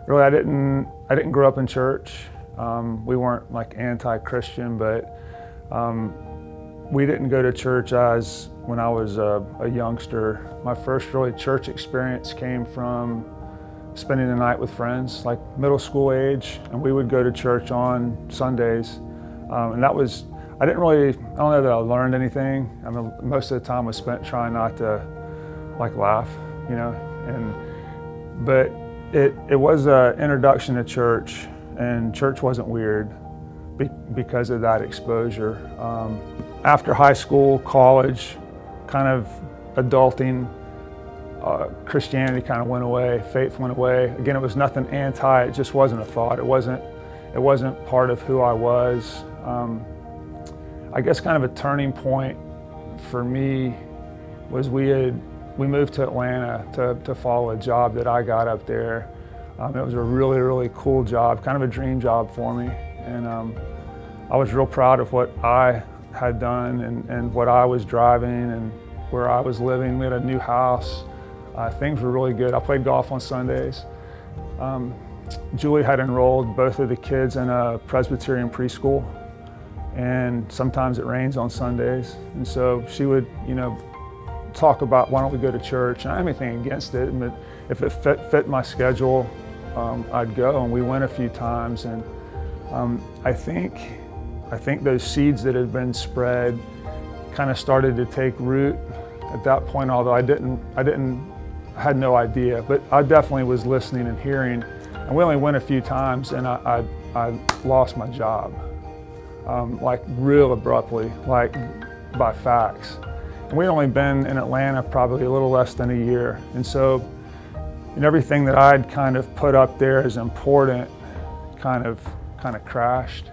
Really, I didn't grow up in church. We weren't like anti-Christian, but we didn't go to church as when I was a youngster. My first really church experience came from spending the night with friends, like middle school age, and we would go to church on Sundays. And that was, I don't know that I learned anything. I mean, most of the time was spent trying not to like laugh, you know, but it was an introduction to church, and church wasn't weird because of that exposure. After high school, college, kind of adulting, Christianity kind of went away, faith went away. Again, it was nothing anti, it just wasn't a thought. It wasn't part of who I was. I guess kind of a turning point for me was we moved to Atlanta to follow a job that I got up there. It was a really, really cool job, kind of a dream job for me. And I was real proud of what I had done and what I was driving and where I was living. We had a new house. Things were really good. I played golf on Sundays. Julie had enrolled both of the kids in a Presbyterian preschool, and sometimes it rains on Sundays. And so she would, talk about, why don't we go to church? And I didn't have anything against it, but if it fit my schedule, I'd go, and we went a few times. And I think those seeds that had been spread kind of started to take root at that point, although I had no idea, but I definitely was listening and hearing. And we only went a few times, and I lost my job, like real abruptly, like by fax. And we'd only been in Atlanta probably a little less than a year. And so everything that I'd kind of put up there as important kind of crashed.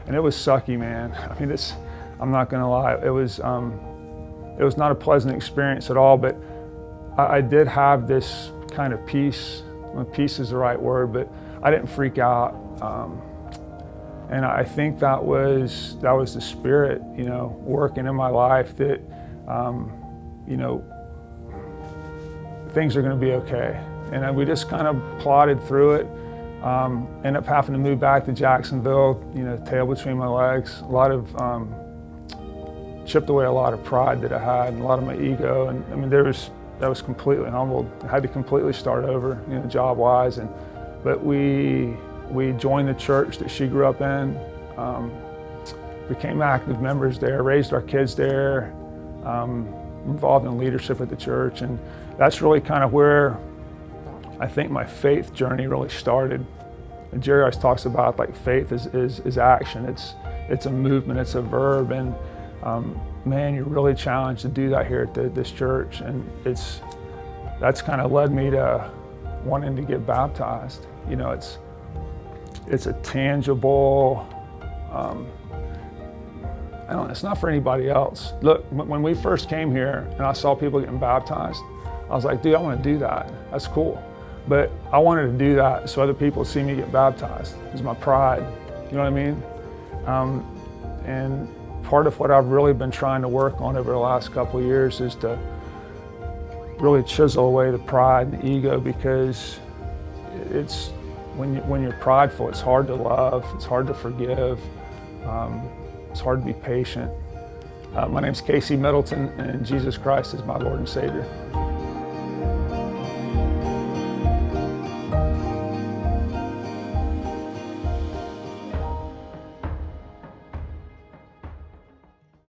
And it was sucky, man. I mean, I'm not gonna lie, it was not a pleasant experience at all, but I did have this kind of peace. Well, peace is the right word, but I didn't freak out. And I think that was the Spirit, working in my life that, things are gonna be okay. And we just kind of plodded through it. Ended up having to move back to Jacksonville, tail between my legs. A lot of, chipped away a lot of pride that I had and a lot of my ego. And I mean, that was completely humbled. I had to completely start over, job-wise. But we joined the church that she grew up in, became active members there, raised our kids there, involved in leadership at the church. And that's really kind of where I think my faith journey really started. And Jerry always talks about like faith is action. It's a movement, it's a verb. And man, you're really challenged to do that here at this church. And that's kind of led me to wanting to get baptized. It's a tangible, it's not for anybody else. Look, when we first came here and I saw people getting baptized, I was like, dude, I want to do that. That's cool. But I wanted to do that so other people see me get baptized. It was my pride, you know what I mean? And part of what I've really been trying to work on over the last couple of years is to really chisel away the pride and the ego, because it's when you're prideful, it's hard to love, it's hard to forgive, it's hard to be patient. My name's Casey Middleton, and Jesus Christ is my Lord and Savior.